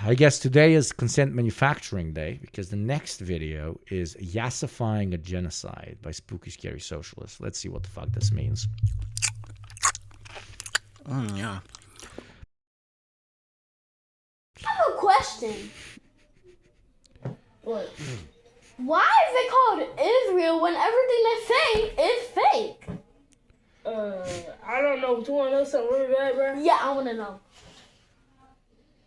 I guess today is Consent Manufacturing Day because the next video is Yassifying a Genocide by Spooky Scary Socialist. Let's see what the fuck this means. Yeah. I have a question. What? Why is it called Israel when everything they say is fake? I don't know. Do you want to know something really bad, bro? Yeah, I want to know.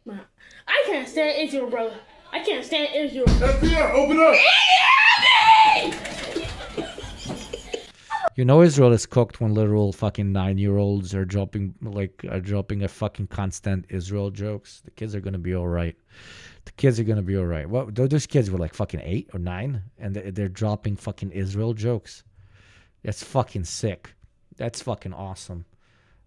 Man, I can't stand Israel, brother. I can't stand Israel. FBI, open up! You know Israel is cooked when literal fucking 9-year-olds are dropping a fucking constant Israel jokes. The kids are gonna be all right. The kids are gonna be all right. Well, those kids were like fucking 8 or 9, and they're dropping fucking Israel jokes. That's fucking sick. That's fucking awesome.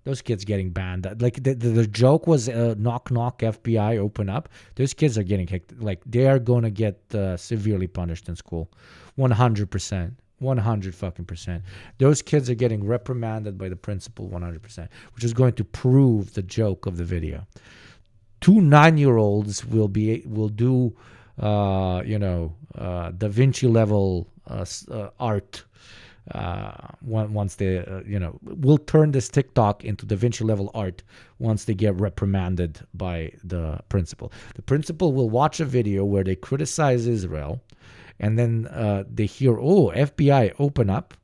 Those kids getting banned. Like the joke was knock knock FBI open up. Those kids are getting kicked. Like they are gonna get severely punished in school, 100%. 100 fucking percent. Those kids are getting reprimanded by the principal 100%, which is going to prove the joke of the video. 2 9-year-olds will do Da Vinci level art once they will turn this TikTok into Da Vinci level art once they get reprimanded by the principal. The principal will watch a video where they criticize Israel, and then they hear, "Oh, FBI, open up,"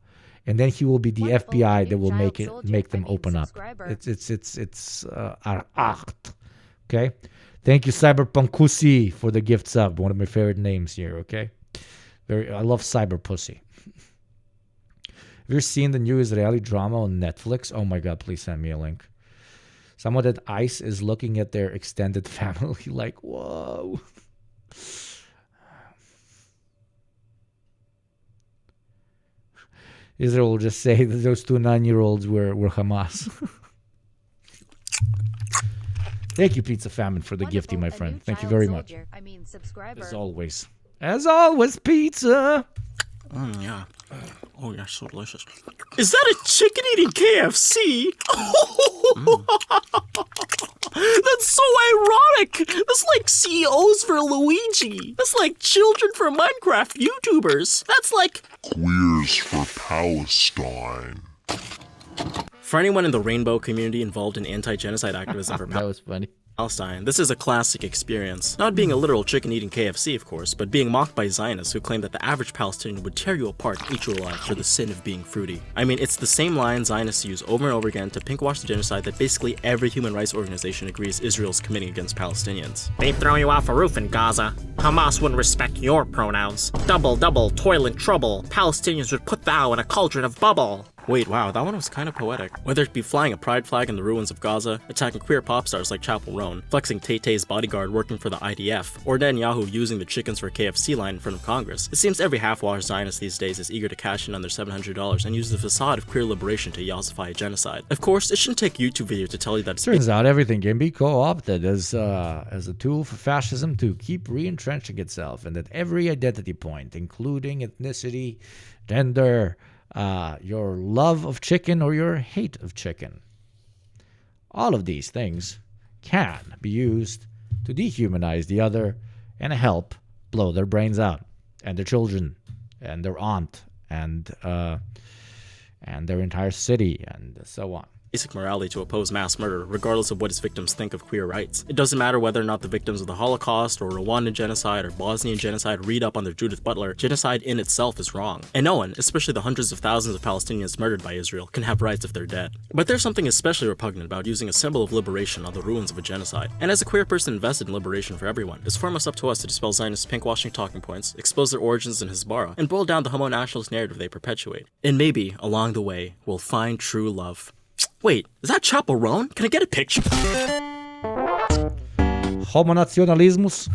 and then he will be the FBI that will make them open up. It's art. Okay, thank you, Cyberpunkusi, for the gift sub. One of my favorite names here. Okay, I love Cyber Pussy. Have you ever seen the new Israeli drama on Netflix? Oh my God, please send me a link. Someone at ICE is looking at their extended family like, whoa. Israel will just say that those 2 9-year-olds were Hamas. Thank you, Pizza Famine, for the gifty, my friend. Thank you very much. As always. As always, pizza. Yeah. Oh, yeah, so delicious. Is that a chicken-eating KFC? That's so ironic. That's like CEOs for Luigi. That's like children for Minecraft YouTubers. That's like Queers for Palestine. For anyone in the rainbow community involved in anti-genocide activism for That was funny. Palestine, this is a classic experience. Not being a literal chicken-eating KFC, of course, but being mocked by Zionists who claim that the average Palestinian would tear you apart and eat you alive for the sin of being fruity. I mean, it's the same line Zionists use over and over again to pinkwash the genocide that basically every human rights organization agrees Israel's committing against Palestinians. They'd throw you off a roof in Gaza. Hamas wouldn't respect your pronouns. Double, double, toil and trouble. Palestinians would put thou in a cauldron of bubble. Wait, wow, that one was kind of poetic. Whether it be flying a pride flag in the ruins of Gaza, attacking queer pop stars like Chapel Roan, flexing Tay-Tay's bodyguard working for the IDF, or Netanyahu using the chickens for a KFC line in front of Congress, it seems every half-washed Zionist these days is eager to cash in on their $700 and use the facade of queer liberation to yassify a genocide. Of course, it shouldn't take YouTube video to tell you that Turns out everything can be co-opted as a tool for fascism to keep re-entrenching itself, and that every identity point, including ethnicity, gender, your love of chicken or your hate of chicken, all of these things can be used to dehumanize the other and help blow their brains out, and their children, and their aunt, and their entire city, and so on. Basic morality to oppose mass murder, regardless of what its victims think of queer rights. It doesn't matter whether or not the victims of the Holocaust, or Rwandan genocide, or Bosnian genocide read up on their Judith Butler, genocide in itself is wrong. And no one, especially the hundreds of thousands of Palestinians murdered by Israel, can have rights if they're dead. But there's something especially repugnant about using a symbol of liberation on the ruins of a genocide. And as a queer person invested in liberation for everyone, it's foremost up to us to dispel Zionist pinkwashing talking points, expose their origins in Hezbollah, and boil down the homo-nationalist narrative they perpetuate. And maybe, along the way, we'll find true love. Wait, is that Chapel Roan? Can I get a picture? Homonationalismus.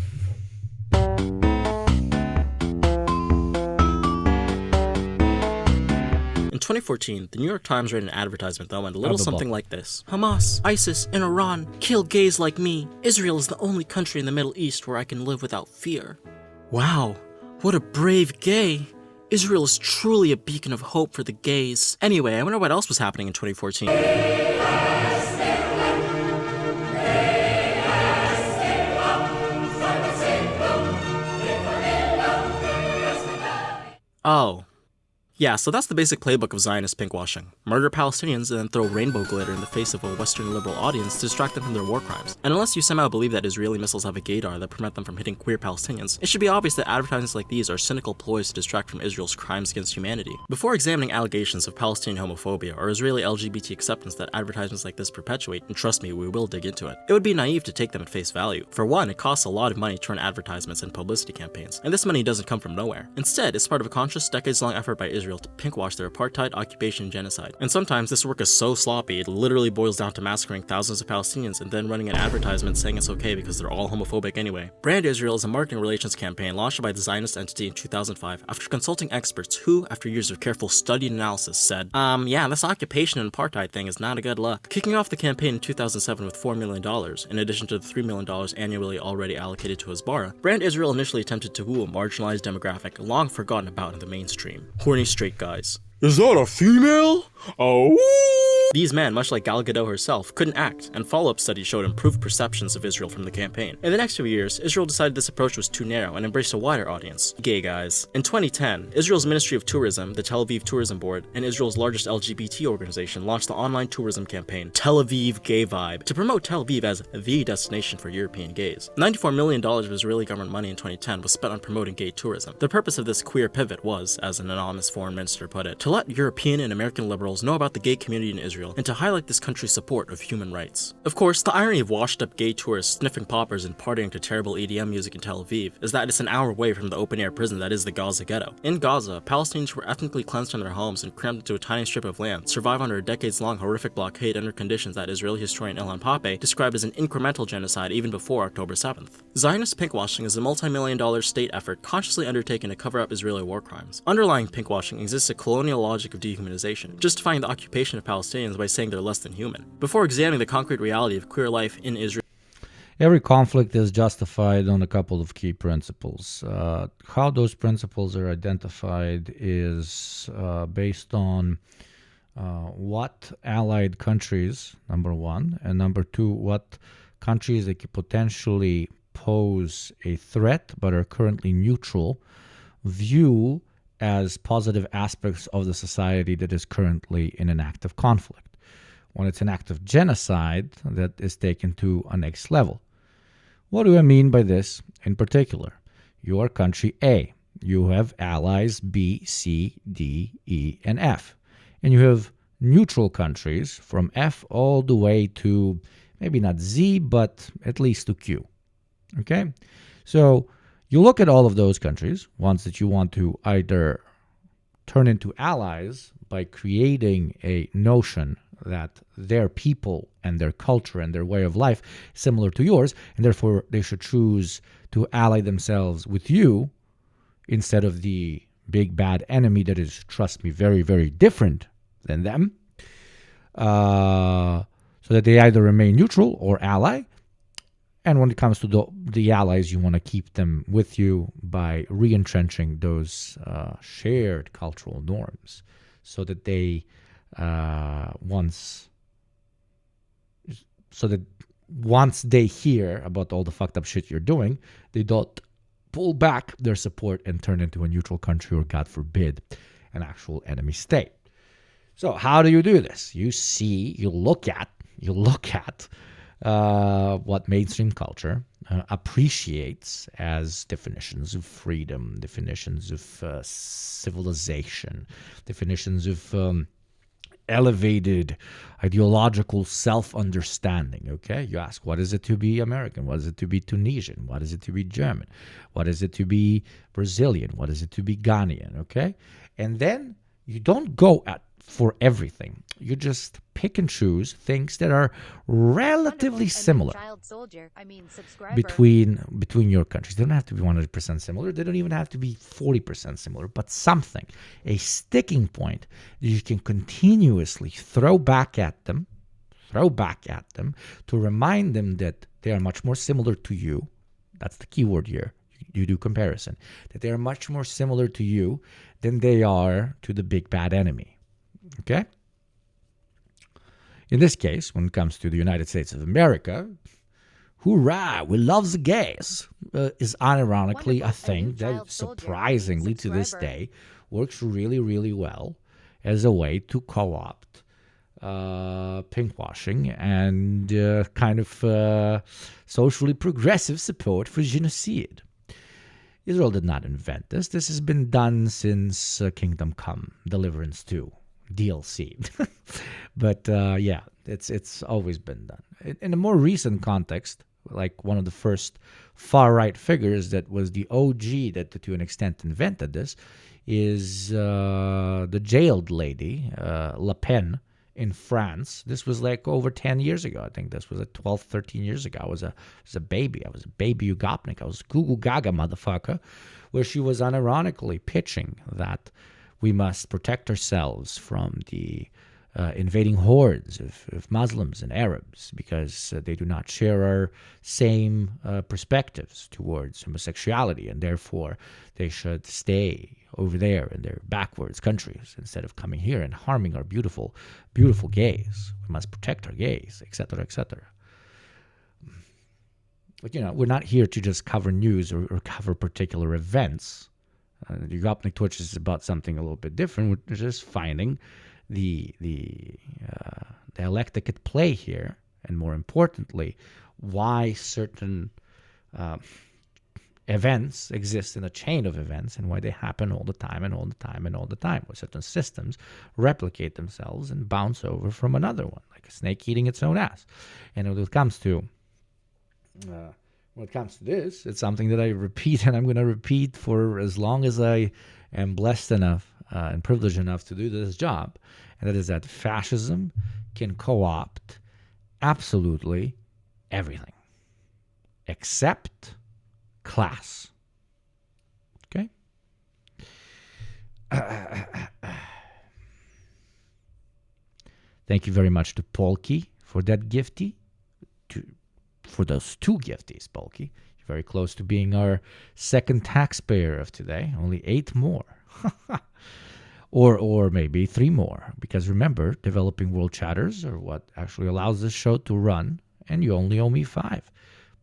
In 2014, the New York Times ran an advertisement that went a little something like this. Hamas, ISIS, and Iran kill gays like me. Israel is the only country in the Middle East where I can live without fear. Wow, what a brave gay. Israel is truly a beacon of hope for the gays. Anyway, I wonder what else was happening in 2014. Oh. Yeah, so that's the basic playbook of Zionist pinkwashing. Murder Palestinians and then throw rainbow glitter in the face of a Western liberal audience to distract them from their war crimes. And unless you somehow believe that Israeli missiles have a gaydar that prevent them from hitting queer Palestinians, it should be obvious that advertisements like these are cynical ploys to distract from Israel's crimes against humanity. Before examining allegations of Palestinian homophobia or Israeli LGBT acceptance that advertisements like this perpetuate, and trust me, we will dig into it, it would be naive to take them at face value. For one, it costs a lot of money to run advertisements and publicity campaigns, and this money doesn't come from nowhere. Instead, it's part of a conscious, decades-long effort by Israel to pinkwash their apartheid, occupation, and genocide. And sometimes this work is so sloppy, it literally boils down to massacring thousands of Palestinians and then running an advertisement saying it's okay because they're all homophobic anyway. Brand Israel is a marketing relations campaign launched by the Zionist entity in 2005 after consulting experts who, after years of careful study and analysis, said, yeah, this occupation and apartheid thing is not a good look. Kicking off the campaign in 2007 with $4 million, in addition to the $3 million annually already allocated to Hezbollah, Brand Israel initially attempted to woo a marginalized demographic long forgotten about in the mainstream. Horny straight guys. Is that a female? Oh. These men, much like Gal Gadot herself, couldn't act, and follow-up studies showed improved perceptions of Israel from the campaign. In the next few years, Israel decided this approach was too narrow and embraced a wider audience. Gay guys. In 2010, Israel's Ministry of Tourism, the Tel Aviv Tourism Board, and Israel's largest LGBT organization launched the online tourism campaign, Tel Aviv Gay Vibe, to promote Tel Aviv as the destination for European gays. $94 million of Israeli government money in 2010 was spent on promoting gay tourism. The purpose of this queer pivot was, as an anonymous foreign minister put it, to let European and American liberals know about the gay community in Israel and to highlight this country's support of human rights. Of course, the irony of washed-up gay tourists sniffing poppers and partying to terrible EDM music in Tel Aviv is that it's an hour away from the open-air prison that is the Gaza ghetto. In Gaza, Palestinians who were ethnically cleansed from their homes and crammed into a tiny strip of land survive under a decades-long horrific blockade under conditions that Israeli historian Ilan Pappé described as an incremental genocide even before October 7th. Zionist pinkwashing is a multi-million-dollar state effort consciously undertaken to cover up Israeli war crimes. Underlying pinkwashing exists a colonial logic of dehumanization, justifying the occupation of Palestinians by saying they're less than human. Before examining the concrete reality of queer life in Israel, Every conflict is justified on a couple of key principles. How those principles are identified is based on what allied countries, number one, and number two, what countries that could potentially pose a threat but are currently neutral view as positive aspects of the society that is currently in an active conflict. When it's an act of genocide, that is taken to a next level. What do I mean by this in particular? You are country A. You have allies B, C, D, E, and F. And you have neutral countries from F all the way to maybe not Z, but at least to Q. Okay? So you look at all of those countries, ones that you want to either turn into allies by creating a notion that their people and their culture and their way of life is similar to yours, and therefore they should choose to ally themselves with you instead of the big bad enemy that is, trust me, very, very different than them, so that they either remain neutral or ally. And when it comes to the allies, you want to keep them with you by re-entrenching those shared cultural norms so that they once they hear about all the fucked up shit you're doing, they don't pull back their support and turn into a neutral country or, God forbid, an actual enemy state. So how do you do this? You look at what mainstream culture appreciates as definitions of freedom, definitions of civilization, definitions of elevated ideological self-understanding, okay? You ask, what is it to be American? What is it to be Tunisian? What is it to be German? What is it to be Brazilian? What is it to be Ghanaian, okay? And then you don't go for everything. You just pick and choose things that are relatively similar between your countries. They don't have to be 100% similar. They don't even have to be 40% similar, but something, a sticking point that you can continuously throw back at them to remind them that they are much more similar to you. That's the key word here. You do comparison. That they are much more similar to you than they are to the big bad enemy. Okay? In this case, when it comes to the United States of America, hoorah, we love the gays, is unironically a thing that surprisingly to this day works really, really well as a way to co-opt pinkwashing and kind of socially progressive support for genocide. Israel did not invent this. This has been done since Kingdom Come, Deliverance 2, DLC. But yeah, it's always been done. In a more recent context, like one of the first far-right figures that was the OG that to an extent invented this is the jailed lady, Le Pen, in France. This was like over 10 years ago. I think this was 12, 13 years ago. I was a baby. I was a baby Ugopnik. I was Google Gaga motherfucker, where she was unironically pitching that we must protect ourselves from the invading hordes of Muslims and Arabs because they do not share our same perspectives towards homosexuality, and therefore they should stay over there in their backwards countries instead of coming here and harming our beautiful, beautiful gays. We must protect our gays, etc., etc. But, we're not here to just cover news or cover particular events. The Ugopnik Twitch is about something a little bit different. We're just finding the dialectic at play here, and more importantly, why certain events exist in a chain of events and why they happen all the time and all the time and all the time, where certain systems replicate themselves and bounce over from another one, like a snake eating its own ass. And when it comes to this, it's something that I repeat, and I'm going to repeat for as long as I am blessed enough and privileged enough to do this job, and that is that fascism can co-opt absolutely everything except class. Okay? Thank you very much to Polky for that gifty. For those 2 gifties, Polky. You're very close to being our second taxpayer of today. Only 8 more. Or maybe 3 more. Because remember, developing world chatters are what actually allows this show to run, and you only owe me 5.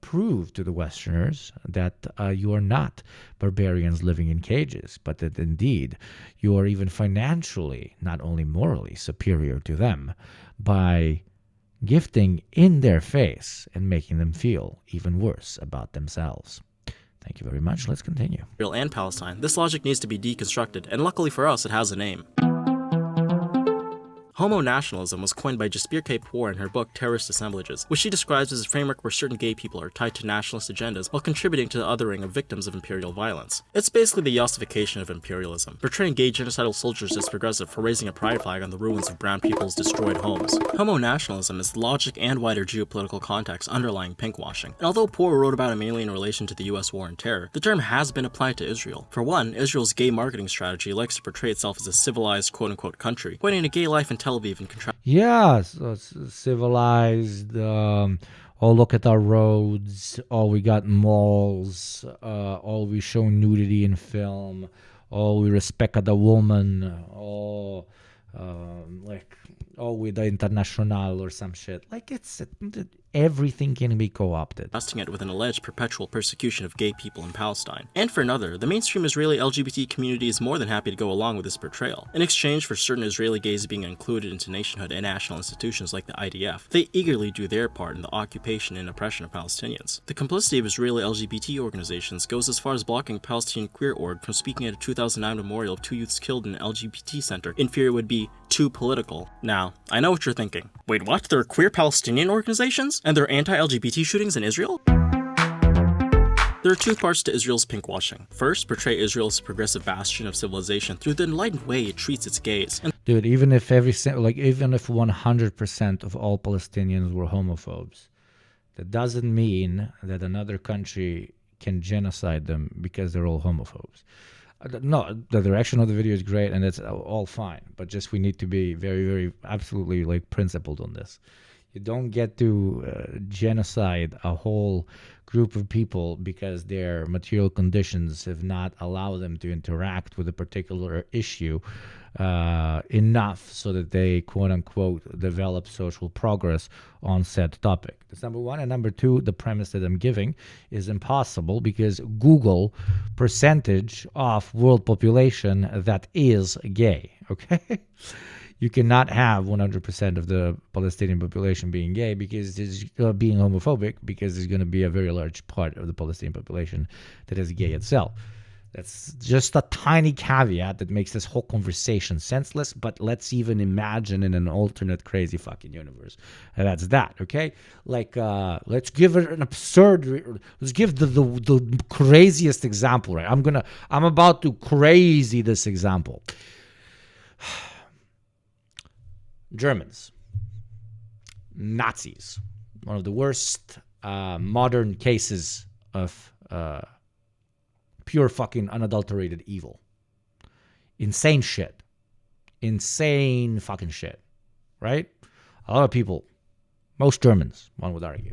Prove to the Westerners that you are not barbarians living in cages, but that indeed you are even financially, not only morally, superior to them by gifting in their face and making them feel even worse about themselves. Thank you very much. Let's continue. Israel and Palestine, this logic needs to be deconstructed, and luckily for us, it has a name. Homo-nationalism was coined by Jasbir K. Kapoor in her book Terrorist Assemblages, which she describes as a framework where certain gay people are tied to nationalist agendas while contributing to the othering of victims of imperial violence. It's basically the yassification of imperialism, portraying gay genocidal soldiers as progressive for raising a pride flag on the ruins of brown people's destroyed homes. Homo-nationalism is the logic and wider geopolitical context underlying pinkwashing, and although Kapoor wrote about it mainly in relation to the US war on terror, the term has been applied to Israel. For one, Israel's gay marketing strategy likes to portray itself as a civilized quote-unquote country, pointing to gay life in Tel Aviv and contrast. Yeah, so civilized. Look at our roads. We got malls. We show nudity in film. We respect the woman. With the international or some shit. Like everything can be co-opted. Busting it with an alleged perpetual persecution of gay people in Palestine. And for another, the mainstream Israeli LGBT community is more than happy to go along with this portrayal. In exchange for certain Israeli gays being included into nationhood and national institutions like the IDF, they eagerly do their part in the occupation and oppression of Palestinians. The complicity of Israeli LGBT organizations goes as far as blocking Palestinian Queer Org from speaking at a 2009 memorial of 2 youths killed in an LGBT center, in fear it would be too political. Now, I know what you're thinking. Wait, what? There are queer Palestinian organizations? And there are anti-LGBT shootings in Israel? There are 2 parts to Israel's pinkwashing. First, portray Israel as a progressive bastion of civilization through the enlightened way it treats its gays. Dude, even if 100% of all Palestinians were homophobes, that doesn't mean that another country can genocide them because they're all homophobes. No, the direction of the video is great, and it's all fine. But just we need to be very, very, absolutely principled on this. You don't get to genocide a whole group of people because their material conditions have not allowed them to interact with a particular issue enough so that they, quote unquote, develop social progress on said topic. That's number one. And number two, the premise that I'm giving is impossible because Google percentage of world population that is gay. Okay. You cannot have 100% of the Palestinian population being gay because it's being homophobic, because there's going to be a very large part of the Palestinian population that is gay itself. That's just a tiny caveat that makes this whole conversation senseless, but let's even imagine in an alternate crazy fucking universe. And that's that, okay? Like, let's give it an absurd, let's give the craziest example, right? I'm about to crazy this example. Germans, Nazis, one of the worst modern cases of pure fucking unadulterated evil. Insane shit. Insane fucking shit. Right? A lot of people, most Germans, one would argue,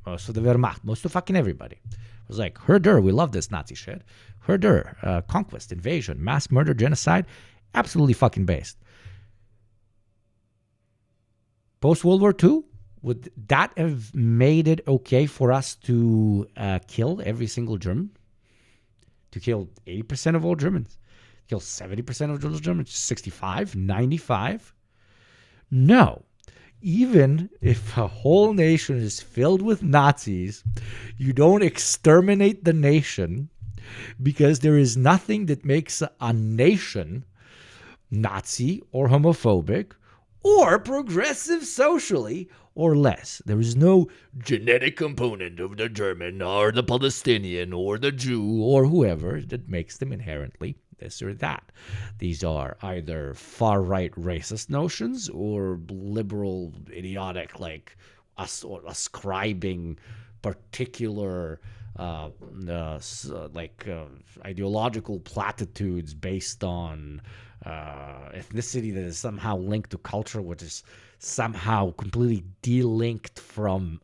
most of the Wehrmacht, most of fucking everybody, was like, herder, we love this Nazi shit. Herder, conquest, invasion, mass murder, genocide, absolutely fucking based. Post-World War II, would that have made it okay for us to kill every single German? To kill 80% of all Germans? Kill 70% of all Germans? 65? 95? No. Even if a whole nation is filled with Nazis, you don't exterminate the nation because there is nothing that makes a nation Nazi or homophobic or progressive socially, or less. There is no genetic component of the German or the Palestinian or the Jew or whoever that makes them inherently this or that. These are either far-right racist notions or liberal, idiotic, like ascribing particular ideological platitudes based on ethnicity that is somehow linked to culture, which is somehow completely delinked from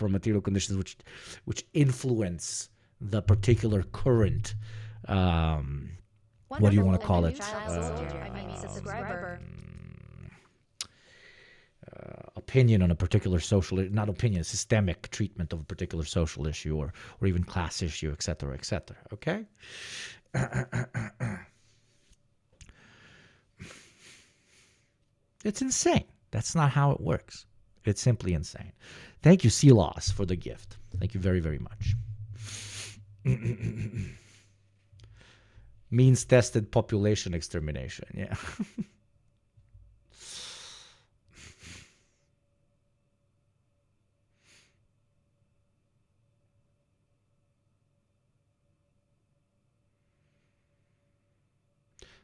material conditions, which influence the particular current. What do you want to call it? Opinion on a particular social, not opinion, systemic treatment of a particular social issue or even class issue, etc., etc. Okay. It's insane. That's not how it works. It's simply insane. Thank you, Silas, for the gift. Thank you very, very much. Means-tested population extermination. Yeah.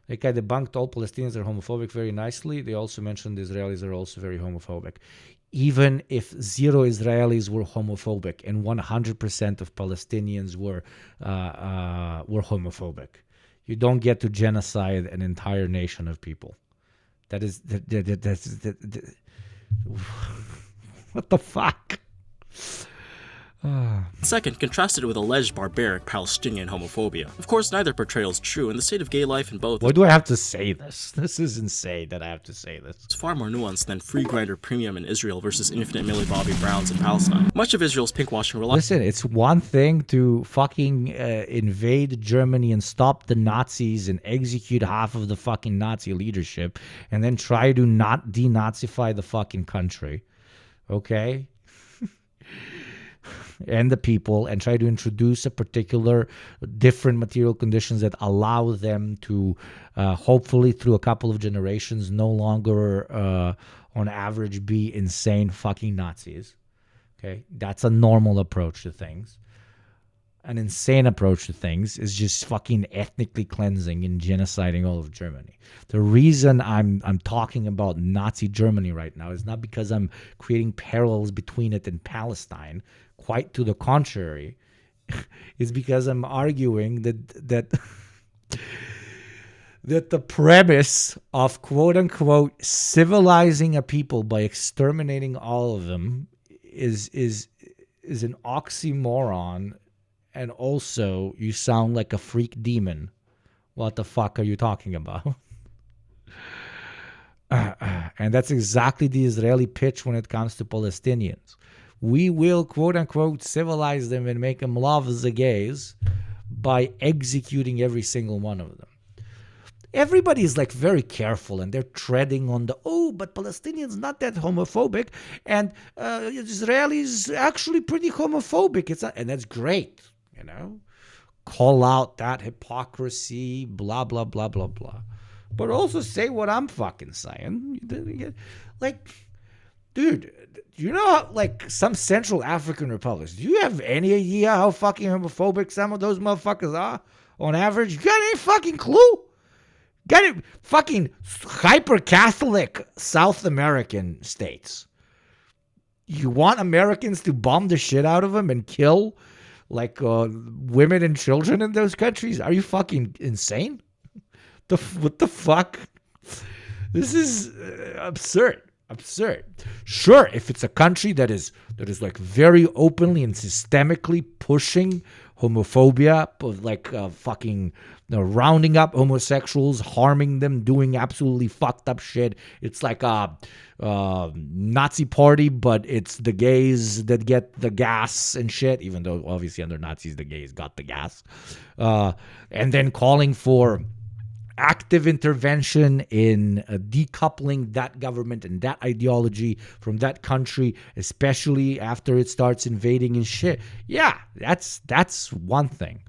Like I debunked all Palestinians are homophobic very nicely. They also mentioned the Israelis are also very homophobic. Even if zero Israelis were homophobic and 100% of Palestinians were homophobic, you don't get to genocide an entire nation of people. That's what the fuck? Second, contrasted with alleged barbaric Palestinian homophobia. Of course, neither portrayal is true, and the state of gay life in both Why do I have to say this? This is insane that I have to say this. is far more nuanced than free grinder premium in Israel versus infinite Millie Bobby Browns in Palestine. Much of Israel's pinkwashing relies. Listen, it's one thing to fucking invade Germany and stop the Nazis and execute half of the fucking Nazi leadership and then try to not denazify the fucking country. Okay? And the people, and try to introduce a particular different material conditions that allow them to hopefully through a couple of generations no longer on average be insane fucking Nazis. Okay, that's a normal approach to things. An insane approach to things is just fucking ethnically cleansing and genociding all of Germany. The reason I'm talking about Nazi Germany right now is not because I'm creating parallels between it and Palestine. Quite to the contrary, is because I'm arguing that that the premise of quote unquote civilizing a people by exterminating all of them is an oxymoron, and also you sound like a freak demon. What the fuck are you talking about? And that's exactly the Israeli pitch when it comes to Palestinians. We will, quote unquote, civilize them and make them love the gays by executing every single one of them. Everybody is like very careful and they're treading on the, but Palestinians not that homophobic, and Israelis actually pretty homophobic. It's not, and that's great, you know. Call out that hypocrisy, blah, blah, blah, blah, blah. But also say what I'm fucking saying. Like, dude, you know how, like, some Central African republics, do you have any idea how fucking homophobic some of those motherfuckers are on average? You got any fucking clue? Got it? Fucking hyper-Catholic South American states. You want Americans to bomb the shit out of them and kill, like, women and children in those countries? Are you fucking insane? What the fuck? This is absurd. Sure, if it's a country that is like very openly and systemically pushing homophobia, like fucking rounding up homosexuals, harming them, doing absolutely fucked up shit. It's like a Nazi party, but it's the gays that get the gas and shit, even though obviously under Nazis the gays got the gas. And then calling for active intervention in decoupling that government and that ideology from that country, especially after it starts invading and shit. Yeah, that's one thing.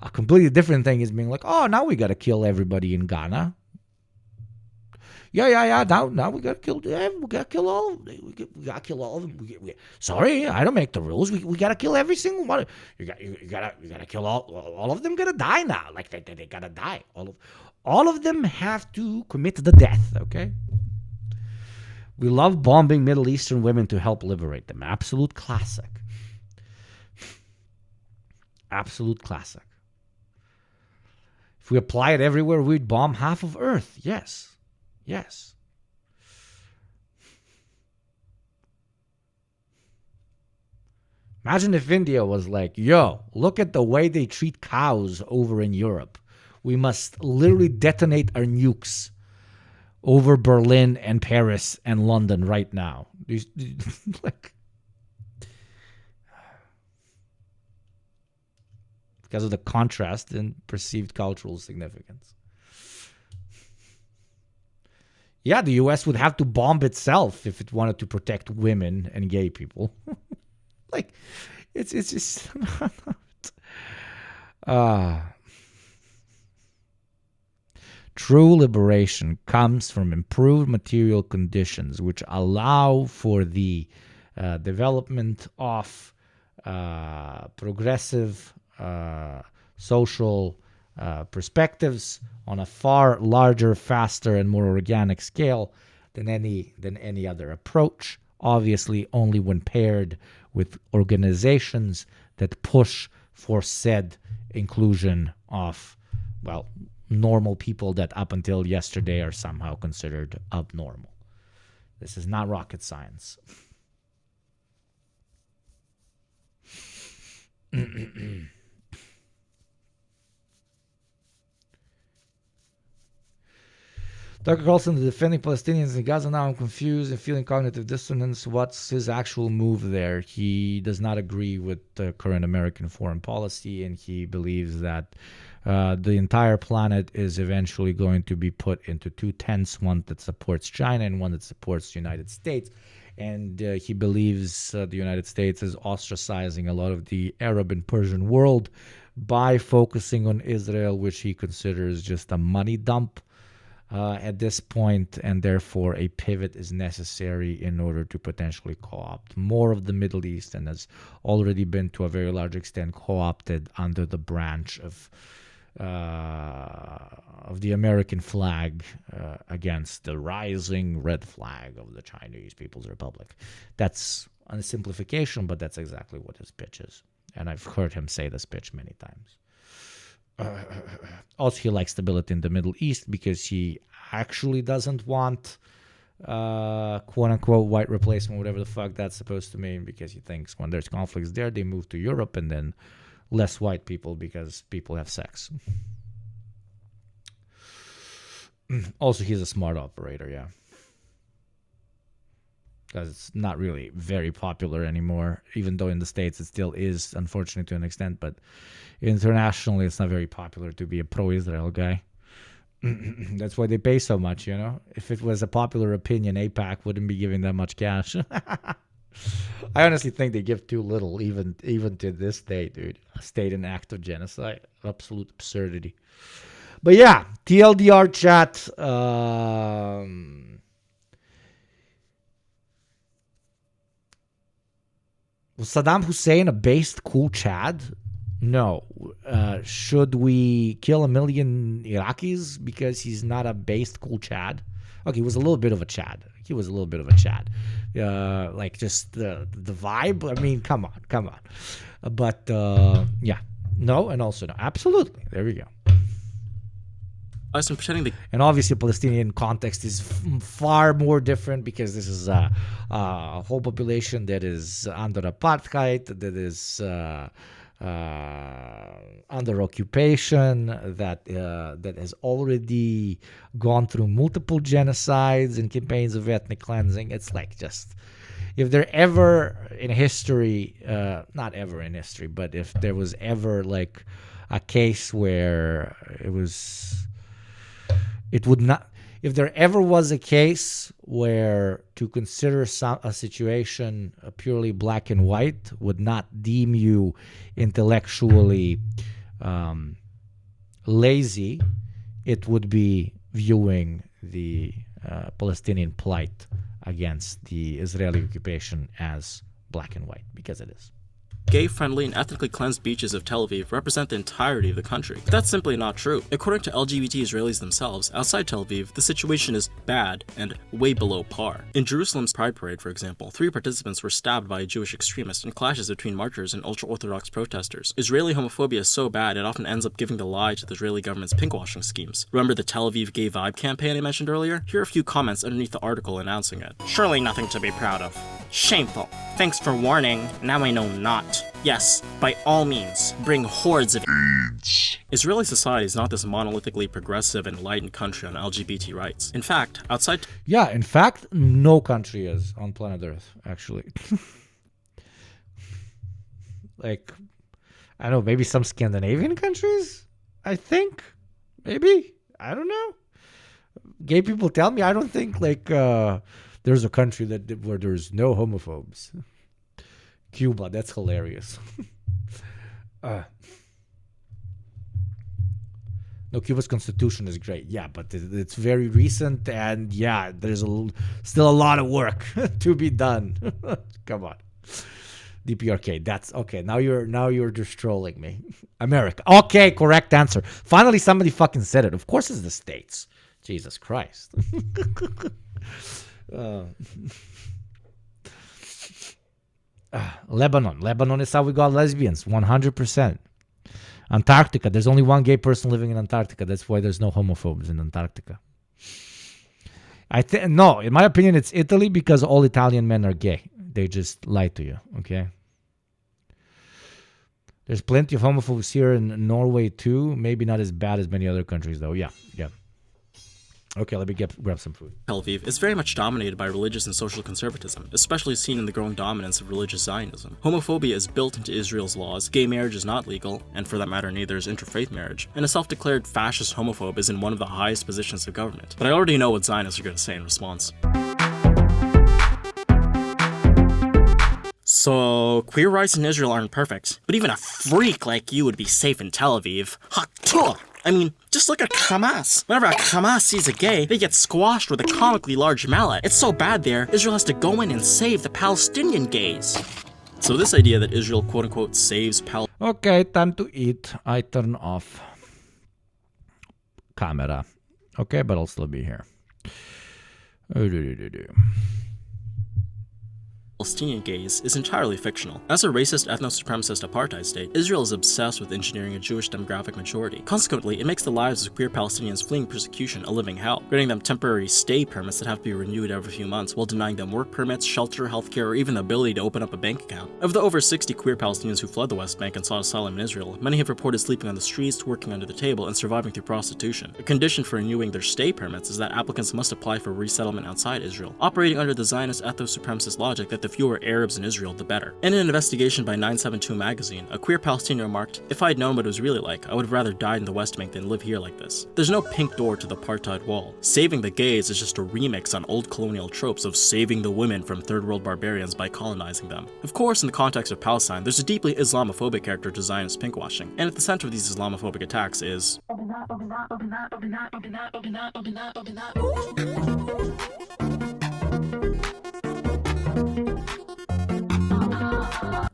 A completely different thing is being like, now we got to kill everybody in Ghana. Yeah. Now we got to kill all of them. We got to kill all of them. Sorry, I don't make the rules. We got to kill every single one. You got to kill all of them. Got to die now. Like they got to die. All of them have to commit the death. Okay. We love bombing Middle Eastern women to help liberate them. Absolute classic. Absolute classic. If we apply it everywhere, we'd bomb half of Earth. Yes. Imagine if India was like, yo, look at the way they treat cows over in Europe. We must literally detonate our nukes over Berlin and Paris and London right now. Like, because of the contrast in perceived cultural significance. Yeah, the U.S. would have to bomb itself if it wanted to protect women and gay people. Like, it's just... True liberation comes from improved material conditions which allow for the development of progressive social perspectives on a far larger, faster, and more organic scale than any other approach. Obviously, only when paired with organizations that push for said inclusion of, well, normal people that up until yesterday are somehow considered abnormal. This is not rocket science. Dr. Carlson, the defending Palestinians in Gaza now, I'm confused and feeling cognitive dissonance. What's his actual move there? He does not agree with the current American foreign policy, and he believes that the entire planet is eventually going to be put into two tents, one that supports China and one that supports the United States. And he believes the United States is ostracizing a lot of the Arab and Persian world by focusing on Israel, which he considers just a money dump at this point, and therefore a pivot is necessary in order to potentially co-opt more of the Middle East, and has already been to a very large extent co-opted under the branch of the American flag against the rising red flag of the Chinese People's Republic. That's a simplification, but that's exactly what his pitch is. And I've heard him say this pitch many times. Also, he likes stability in the Middle East because he actually doesn't want quote unquote white replacement, whatever the fuck that's supposed to mean, because he thinks when there's conflicts there, they move to Europe and then less white people because people have sex. Also, he's a smart operator, yeah. Because it's not really very popular anymore, even though in the States it still is, unfortunately, to an extent. But internationally, it's not very popular to be a pro-Israel guy. That's why they pay so much, you know? If it was a popular opinion, AIPAC wouldn't be giving that much cash. I honestly think they give too little, even to this day, dude. A state an act of genocide. Absolute absurdity. But yeah, TLDR chat. Was Saddam Hussein a based cool Chad? No. Should we kill 1 million Iraqis because he's not a based cool Chad? Okay, he was a little bit of a Chad. Like just the vibe. I mean, come on. But yeah, no, and also no. Absolutely. There we go. And obviously, Palestinian context is far more different because this is a whole population that is under apartheid, that is under occupation, that has already gone through multiple genocides and campaigns of ethnic cleansing. It's like just, if there ever in history, not ever in history, but if there was ever like a case where if there ever was a case where to consider a situation purely black and white would not deem you intellectually lazy, it would be viewing the Palestinian plight against the Israeli occupation as black and white, because it is. Gay-friendly and ethnically cleansed beaches of Tel Aviv represent the entirety of the country. But that's simply not true. According to LGBT Israelis themselves, outside Tel Aviv, the situation is bad and way below par. In Jerusalem's Pride Parade, for example, 3 participants were stabbed by a Jewish extremist in clashes between marchers and ultra-Orthodox protesters. Israeli homophobia is so bad it often ends up giving the lie to the Israeli government's pinkwashing schemes. Remember the Tel Aviv Gay Vibe campaign I mentioned earlier? Here are a few comments underneath the article announcing it. Surely nothing to be proud of. Shameful. Thanks for warning. Now I know not. Yes, by all means, bring hordes of AIDS. Israeli society is not this monolithically progressive and enlightened country on LGBT rights. In fact, outside... Yeah, in fact, no country is on planet Earth, actually. Like, I don't know, maybe some Scandinavian countries? I think. Maybe. I don't know. Gay people tell me, I don't think, like, there's a country where there's no homophobes. Cuba, that's hilarious. No, Cuba's constitution is great. Yeah, but it's very recent, and yeah, there's still a lot of work to be done. Come on. DPRK, that's okay. Now you're just trolling me. America. Okay, correct answer. Finally, somebody fucking said it. Of course it's the States. Jesus Christ. Lebanon is how we got lesbians, 100%. Antarctica, there's only one gay person living in Antarctica. That's why there's no homophobes in Antarctica. No, in my opinion, it's Italy because all Italian men are gay. They just lie to you, okay? There's plenty of homophobes here in Norway too. Maybe not as bad as many other countries though. Yeah. Okay, let me grab some food. Tel Aviv is very much dominated by religious and social conservatism, especially seen in the growing dominance of religious Zionism. Homophobia is built into Israel's laws, gay marriage is not legal, and for that matter neither is interfaith marriage, and a self-declared fascist homophobe is in one of the highest positions of government. But I already know what Zionists are going to say in response. So, queer rights in Israel aren't perfect, but even a freak like you would be safe in Tel Aviv. I mean, just look at Hamas. Whenever a Hamas sees a gay, they get squashed with a comically large mallet. It's so bad there, Israel has to go in and save the Palestinian gays. So this idea that Israel quote-unquote saves Okay, time to eat. I turn off camera. Okay, but I'll still be here. Palestinian gaze is entirely fictional. As a racist, ethno-supremacist apartheid state, Israel is obsessed with engineering a Jewish demographic majority. Consequently, it makes the lives of queer Palestinians fleeing persecution a living hell, granting them temporary stay permits that have to be renewed every few months while denying them work permits, shelter, healthcare, or even the ability to open up a bank account. Of the over 60 queer Palestinians who fled the West Bank and sought asylum in Israel, many have reported sleeping on the streets, working under the table, and surviving through prostitution. A condition for renewing their stay permits is that applicants must apply for resettlement outside Israel, operating under the Zionist ethno-supremacist logic that the fewer Arabs in Israel, the better. In an investigation by 972 magazine, a queer Palestinian remarked, "If I'd known what it was really like, I would have rather died in the West Bank than live here like this." There's no pink door to the apartheid wall. Saving the gays is just a remix on old colonial tropes of saving the women from third world barbarians by colonizing them. Of course, in the context of Palestine, there's a deeply Islamophobic character to Zionist pinkwashing, and at the center of these Islamophobic attacks is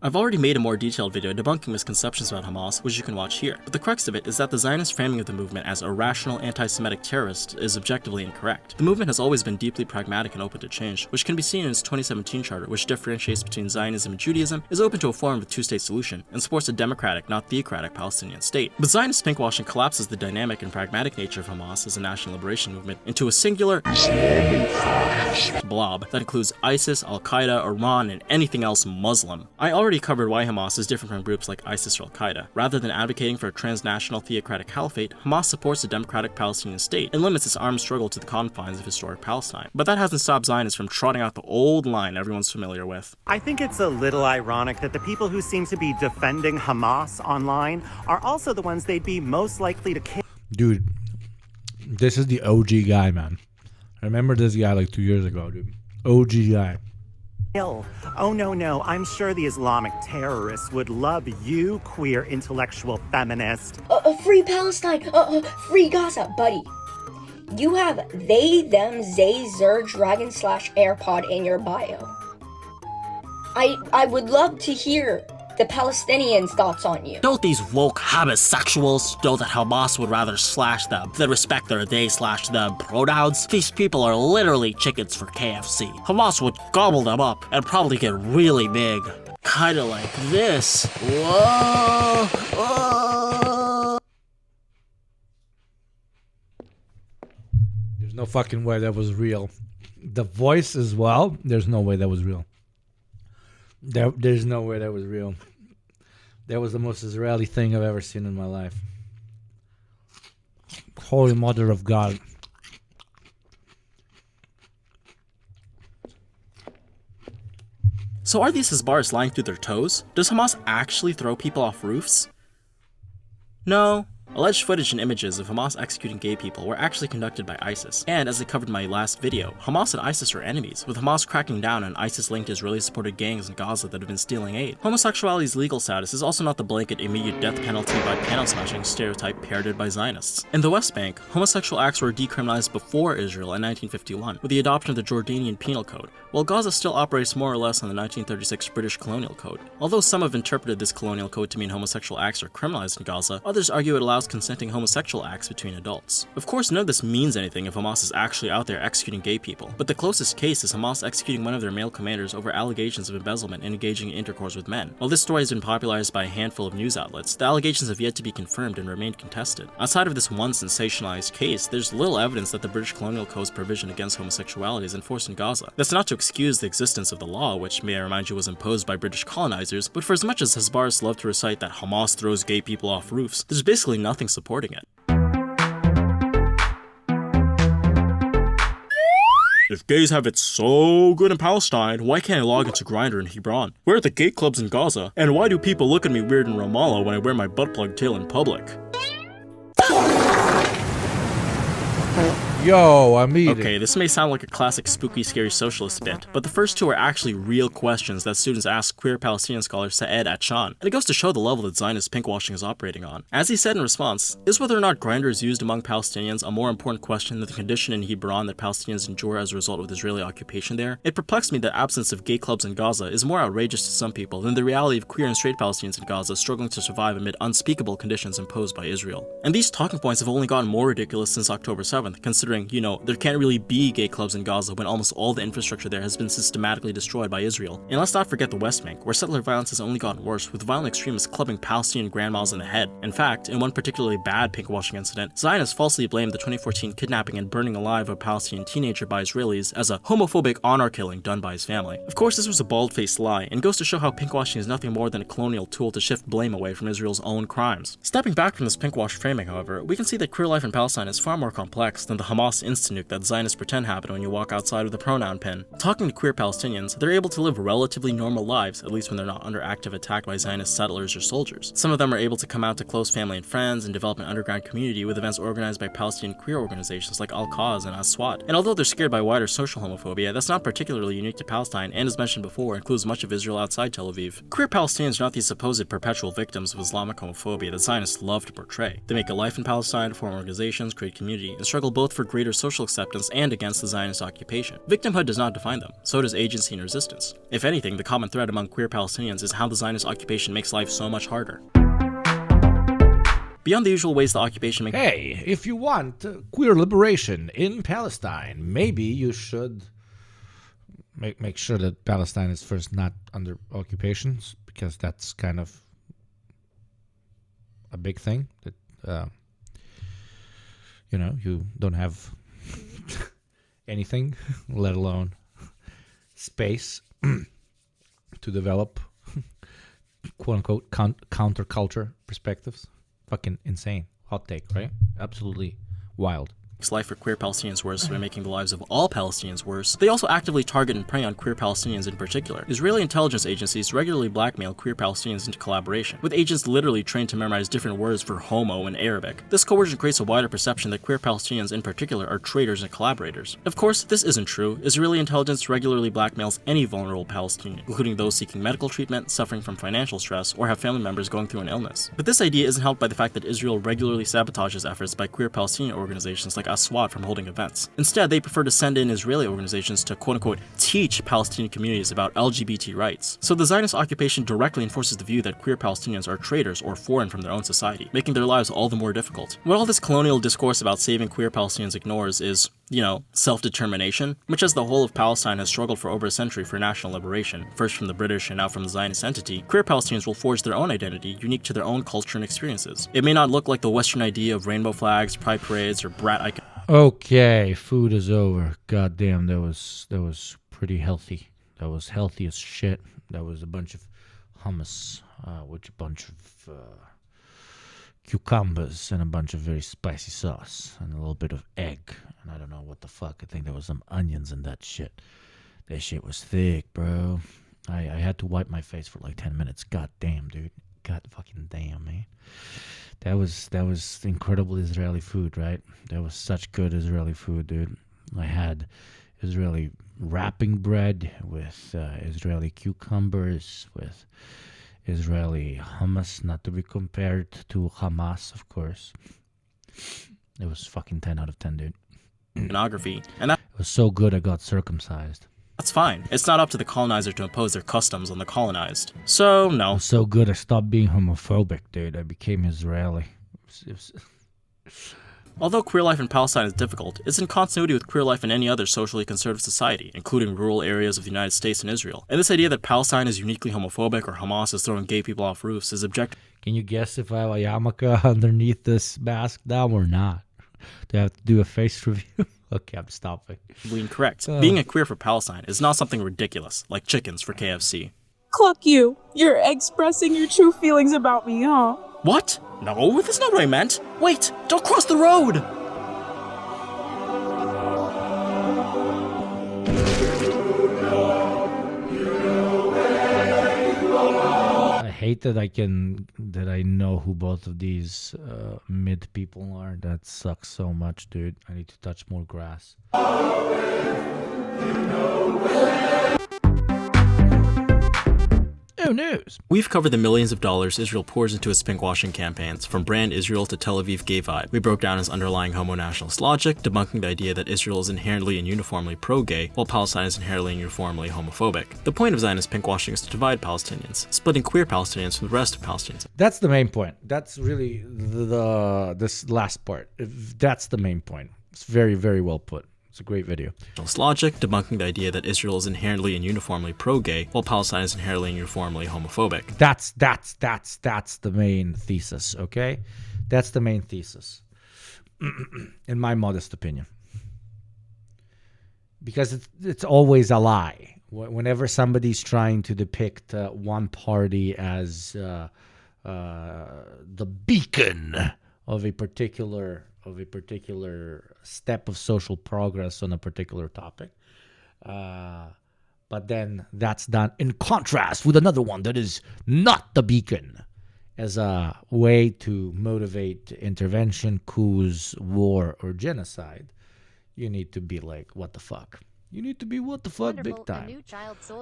I've already made a more detailed video debunking misconceptions about Hamas, which you can watch here, but the crux of it is that the Zionist framing of the movement as irrational anti-Semitic terrorists is objectively incorrect. The movement has always been deeply pragmatic and open to change, which can be seen in its 2017 charter, which differentiates between Zionism and Judaism, is open to a form of a two-state solution, and supports a democratic, not theocratic Palestinian state. But Zionist pinkwashing collapses the dynamic and pragmatic nature of Hamas as a national liberation movement into a singular blob that includes ISIS, Al-Qaeda, Iran, and anything else Muslim. I already covered why Hamas is different from groups like ISIS or Al-Qaeda. Rather than advocating for a transnational theocratic caliphate, Hamas supports a democratic Palestinian state and limits its armed struggle to the confines of historic Palestine. But that hasn't stopped Zionists from trotting out the old line everyone's familiar with. I think it's a little ironic that the people who seem to be defending Hamas online are also the ones they'd be most likely to kill. Dude, this is the OG guy, man. I remember this guy like 2 years ago, dude. OG guy. Oh, no, I'm sure the Islamic terrorists would love you, queer intellectual feminist. Free Palestine, free Gaza, buddy. You have they, them, zay, zer, dragon / AirPod in your bio. I would love to hear the Palestinians' thoughts on you. Don't these woke homosexuals know that Hamas would rather slash them than respect their they/them pronouns? These people are literally chickens for KFC. Hamas would gobble them up and probably get really big. Kinda like this. Whoa! Whoa! There's no fucking way that was real. The voice as well, there's no way that was real. There's no way that was real. That was the most Israeli thing I've ever seen in my life. Holy Mother of God. So are these Hezbollah lying through their toes? Does Hamas actually throw people off roofs? No. Alleged footage and images of Hamas executing gay people were actually conducted by ISIS, and as I covered in my last video, Hamas and ISIS are enemies, with Hamas cracking down on ISIS-linked Israeli-supported gangs in Gaza that have been stealing aid. Homosexuality's legal status is also not the blanket immediate death penalty by panel-smashing stereotype parroted by Zionists. In the West Bank, homosexual acts were decriminalized before Israel in 1951, with the adoption of the Jordanian Penal Code, while Gaza still operates more or less on the 1936 British Colonial Code. Although some have interpreted this colonial code to mean homosexual acts are criminalized in Gaza, others argue it allows consenting homosexual acts between adults. Of course, none of this means anything if Hamas is actually out there executing gay people, but the closest case is Hamas executing one of their male commanders over allegations of embezzlement and engaging in intercourse with men. While this story has been popularized by a handful of news outlets, the allegations have yet to be confirmed and remained contested. Outside of this one sensationalized case, there's little evidence that the British Colonial Code's provision against homosexuality is enforced in Gaza. That's not to excuse the existence of the law, which, may I remind you, was imposed by British colonizers, but for as much as Hezbollah love to recite that Hamas throws gay people off roofs, there's basically nothing supporting it. If gays have it so good in Palestine, why can't I log into Grindr in Hebron? Where are the gay clubs in Gaza? And why do people look at me weird in Ramallah when I wear my butt plug tail in public? Yo, I'm eating. Okay, this may sound like a classic Spooky Scary Socialist bit, but the first two are actually real questions that students ask queer Palestinian scholar Saed Atshan, and it goes to show the level that Zionist pinkwashing is operating on. As he said in response, is whether or not Grindr is used among Palestinians a more important question than the condition in Hebron that Palestinians endure as a result of Israeli occupation there? It perplexed me that absence of gay clubs in Gaza is more outrageous to some people than the reality of queer and straight Palestinians in Gaza struggling to survive amid unspeakable conditions imposed by Israel. And these talking points have only gotten more ridiculous since October 7th, considering considering, there can't really be gay clubs in Gaza when almost all the infrastructure there has been systematically destroyed by Israel. And let's not forget the West Bank, where settler violence has only gotten worse, with violent extremists clubbing Palestinian grandmas in the head. In fact, in one particularly bad pinkwashing incident, Zionists falsely blamed the 2014 kidnapping and burning alive of a Palestinian teenager by Israelis as a homophobic honor killing done by his family. Of course, this was a bald-faced lie, and goes to show how pinkwashing is nothing more than a colonial tool to shift blame away from Israel's own crimes. Stepping back from this pinkwash framing, however, we can see that queer life in Palestine is far more complex than the Hamas insta-nuke that Zionists pretend happened when you walk outside with a pronoun pin. Talking to queer Palestinians, they're able to live relatively normal lives, at least when they're not under active attack by Zionist settlers or soldiers. Some of them are able to come out to close family and friends and develop an underground community with events organized by Palestinian queer organizations like Al-Qaz and Aswad. And although they're scared by wider social homophobia, that's not particularly unique to Palestine, and as mentioned before, includes much of Israel outside Tel Aviv. Queer Palestinians are not these supposed perpetual victims of Islamic homophobia that Zionists love to portray. They make a life in Palestine, form organizations, create community, and struggle both for greater social acceptance and against the Zionist occupation. Victimhood does not define them, so does agency and resistance. If anything, the common thread among queer Palestinians is how the Zionist occupation makes life so much harder. Beyond the usual ways the occupation makes— Hey, if you want queer liberation in Palestine, maybe you should make sure that Palestine is first not under occupation, because that's kind of a big thing. That you don't have anything, let alone space to develop quote-unquote counterculture perspectives. Fucking insane. Hot take, right? Absolutely wild. life for queer Palestinians worse by making the lives of all Palestinians worse, they also actively target and prey on queer Palestinians in particular. Israeli intelligence agencies regularly blackmail queer Palestinians into collaboration, with agents literally trained to memorize different words for homo in Arabic. This coercion creates a wider perception that queer Palestinians in particular are traitors and collaborators. Of course, this isn't true. Israeli intelligence regularly blackmails any vulnerable Palestinian, including those seeking medical treatment, suffering from financial stress, or have family members going through an illness. But this idea isn't helped by the fact that Israel regularly sabotages efforts by queer Palestinian organizations like Aswad from holding events. Instead, they prefer to send in Israeli organizations to quote-unquote teach Palestinian communities about LGBT rights. So the Zionist occupation directly enforces the view that queer Palestinians are traitors or foreign from their own society, making their lives all the more difficult. What all this colonial discourse about saving queer Palestinians ignores is, self-determination. Much as the whole of Palestine has struggled for over a century for national liberation, first from the British and now from the Zionist entity, queer Palestinians will forge their own identity unique to their own culture and experiences. It may not look like the Western idea of rainbow flags, pride parades, or brat icons. Okay, food is over. God damn, that was pretty healthy. That was healthy as shit. That was a bunch of hummus with a bunch of cucumbers and a bunch of very spicy sauce and a little bit of egg. And I don't know what the fuck. I think there was some onions in that shit. That shit was thick, bro. I had to wipe my face for like 10 minutes. God damn, dude. God fucking damn, man. That was incredible Israeli food, right? That was such good Israeli food, dude. I had Israeli wrapping bread with Israeli cucumbers, with Israeli hummus, not to be compared to Hamas, of course. It was fucking 10 out of 10, dude. Iconography, and that It was so good I got circumcised. that's fine. It's not up to the colonizer to impose their customs on the colonized. So, It no. was so good I stopped being homophobic, dude. I became Israeli. It was Although queer life in Palestine is difficult, it's in continuity with queer life in any other socially conservative society, including rural areas of the United States and Israel. And this idea that Palestine is uniquely homophobic or Hamas is throwing gay people off roofs is objective. Can you guess if I have a yarmulke underneath this mask now or not? Do I have to do a face review? Okay, I'm stopping. Incorrect. Being a queer for Palestine is not something ridiculous, like chickens for KFC. Cluck you. You're expressing your true feelings about me, huh? What? No, that's not what I meant. Wait, don't cross the road! I hate that I know who both of these mid people are. That sucks so much, dude. I need to touch more grass. Oh, news. We've covered the millions of dollars Israel pours into its pinkwashing campaigns, from Brand Israel to Tel Aviv Gay Vibe. We broke down its underlying homo-nationalist logic, debunking the idea that Israel is inherently and uniformly pro-gay, while Palestine is inherently and uniformly homophobic. The point of Zionist pinkwashing is to divide Palestinians, splitting queer Palestinians from the rest of Palestinians. That's the main point. That's really this last part. That's the main point. It's very, very well put. It's a great video. Logic, debunking the idea that Israel is inherently and uniformly pro-gay, while Palestine is inherently and uniformly homophobic. That's the main thesis, okay? That's the main thesis, in my modest opinion. Because it's always a lie. Whenever somebody's trying to depict one party as the beacon of a particular step of social progress on a particular topic, but then that's done in contrast with another one that is not the beacon, as a way to motivate intervention, coups, war, or genocide, you need to be like, what the fuck? You need to be what the fuck big time.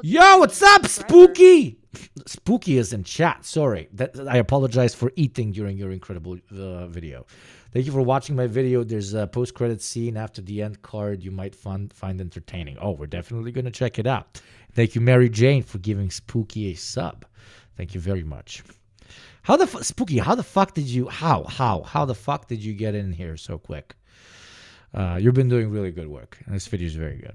Yo, what's up, Spooky? Spooky is in chat. Sorry. I apologize for eating during your incredible video. Thank you for watching my video. There's a post-credit scene after the end card you might find entertaining. Oh, we're definitely going to check it out. Thank you, Mary Jane, for giving Spooky a sub. Thank you very much. Spooky, how the fuck did you get in here so quick? You've been doing really good work. This video is very good.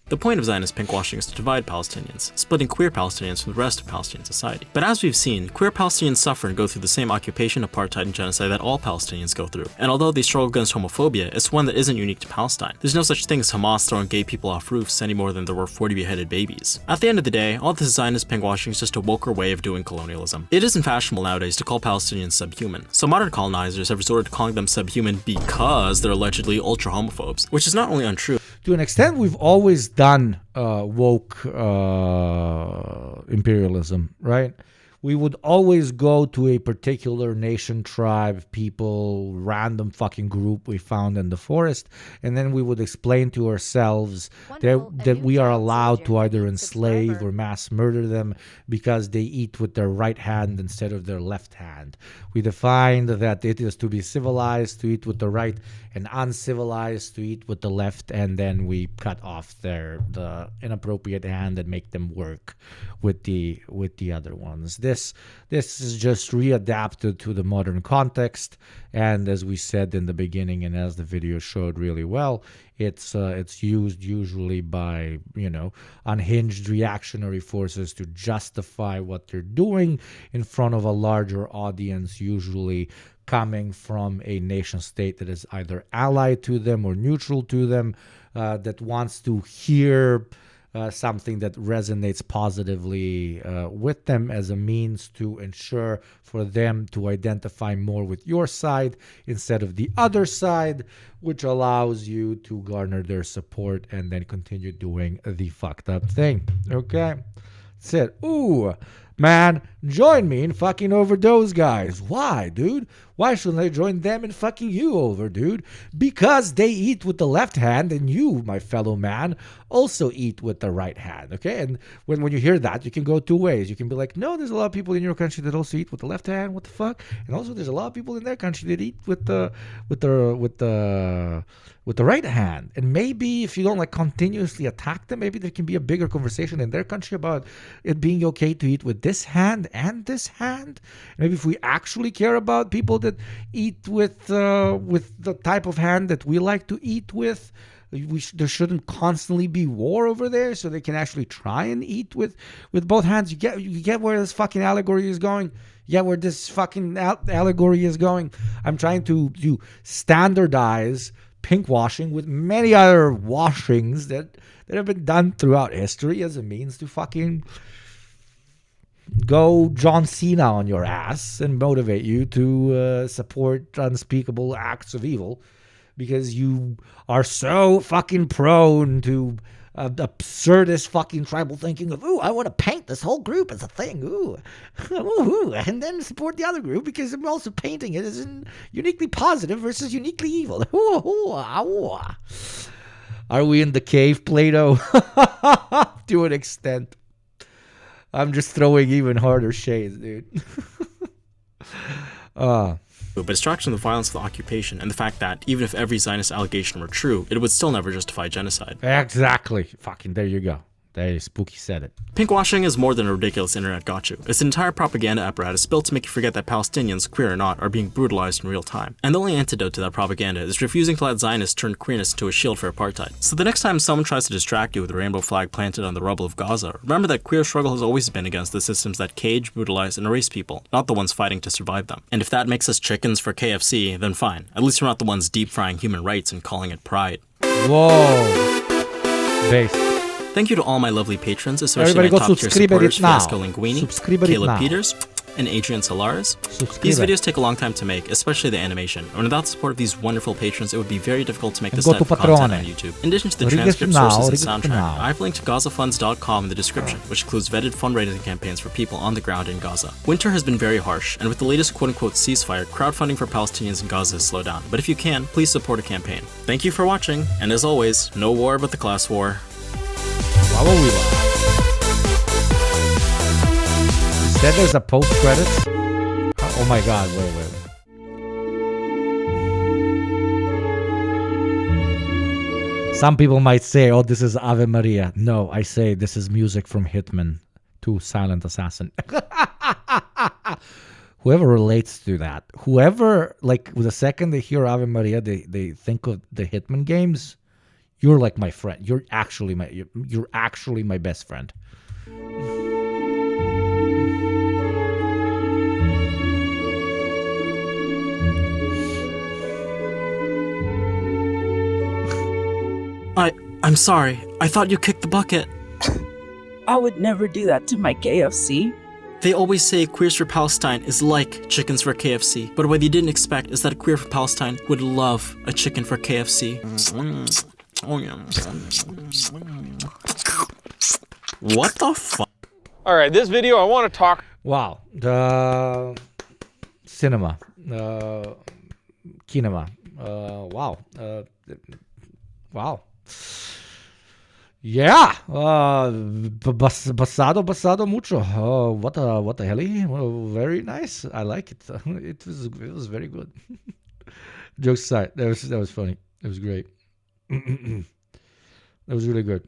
The point of Zionist pinkwashing is to divide Palestinians, splitting queer Palestinians from the rest of Palestinian society. But as we've seen, queer Palestinians suffer and go through the same occupation, apartheid, and genocide that all Palestinians go through. And although they struggle against homophobia, it's one that isn't unique to Palestine. There's no such thing as Hamas throwing gay people off roofs any more than there were 40 beheaded babies. At the end of the day, all this Zionist pinkwashing is just a woker way of doing colonialism. It isn't fashionable nowadays to call Palestinians subhuman, so modern colonizers have resorted to calling them subhuman because they're allegedly ultra-homophobes, which is not only untrue. To an extent, we've always done woke imperialism, right? We would always go to a particular nation, tribe, people, random fucking group we found in the forest, and then we would explain to ourselves that we are allowed to either enslave or mass murder them because they eat with their right hand instead of their left hand. We defined that it is to be civilized to eat with the right and uncivilized to eat with the left, and then we cut off the inappropriate hand and make them work with the other ones. This is just readapted to the modern context, and as we said in the beginning, and as the video showed really well, it's used usually by unhinged reactionary forces to justify what they're doing in front of a larger audience, usually coming from a nation state that is either allied to them or neutral to them, that wants to hear something that resonates positively with them as a means to ensure for them to identify more with your side instead of the other side, which allows you to garner their support and then continue doing the fucked up thing. Okay? That's it. Ooh, man, join me in fucking over those guys. Why, dude? Why shouldn't I join them in fucking you over, dude? Because they eat with the left hand, and you, my fellow man, also eat with the right hand, okay? And when you hear that, you can go two ways. You can be like, no, there's a lot of people in your country that also eat with the left hand. What the fuck? And also, there's a lot of people in their country that eat with the right hand. And maybe if you don't continuously attack them, maybe there can be a bigger conversation in their country about it being okay to eat with this hand and this hand. Maybe if we actually care about people that eat with the type of hand that we like to eat with, there shouldn't constantly be war over there, so they can actually try and eat with both hands. You get where this fucking allegory is going? Yeah, where this fucking allegory is going. I'm trying to standardize pinkwashing with many other washings that have been done throughout history as a means to fucking go John Cena on your ass and motivate you to support unspeakable acts of evil because you are so fucking prone to absurdist fucking tribal thinking of, ooh, I want to paint this whole group as a thing, ooh, and then support the other group because I'm also painting it as uniquely positive versus uniquely evil. Are we in the cave, Plato? To an extent. I'm just throwing even harder shades, dude. But distraction from the violence of the occupation and the fact that even if every Zionist allegation were true, it would still never justify genocide. Exactly. Fucking there you go. Hey, Spooky said it. Pinkwashing is more than a ridiculous internet gotcha. It's an entire propaganda apparatus built to make you forget that Palestinians, queer or not, are being brutalized in real time. And the only antidote to that propaganda is refusing to let Zionists turn queerness into a shield for apartheid. So the next time someone tries to distract you with a rainbow flag planted on the rubble of Gaza, remember that queer struggle has always been against the systems that cage, brutalize, and erase people, not the ones fighting to survive them. And if that makes us chickens for KFC, then fine. At least we're not the ones deep frying human rights and calling it pride. Whoa. Base. Thank you to all my lovely patrons, especially Everybody my go top tier subscribe supporters, it now. Fiasco Linguini, Subscribe it Caleb now. Peters, and Adrian Solares. Subscribe. These videos take a long time to make, especially the animation, and without the support of these wonderful patrons, it would be very difficult to make And this go type to of content on Patrone. YouTube. In addition to the Read it transcript, now, sources, read and it soundtrack, now. I've linked to GazaFunds.com in the description, which includes vetted fundraising campaigns for people on the ground in Gaza. Winter has been very harsh, and with the latest quote-unquote ceasefire, crowdfunding for Palestinians in Gaza has slowed down, but if you can, please support a campaign. Thank you for watching, and as always, no war but the class war. Wow, we said there's a post credits. Oh my god, wait. Some people might say, oh, this is Ave Maria. No, I say this is music from Hitman to Silent Assassin. Whoever relates to that, whoever, like, the second they hear Ave Maria, they think of the Hitman games. You're like my friend. You're actually my best friend. I'm sorry. I thought you kicked the bucket. I would never do that to my KFC. They always say queers for Palestine is like chickens for KFC, but what you didn't expect is that a queer for Palestine would love a chicken for KFC. What the fuck? All right, this video, I want to talk. Wow, the cinema, kinema. Wow. Yeah. Basado mucho. What the hell? Very nice. I like it. It was very good. Jokes aside, that was funny. It was great. That was really good.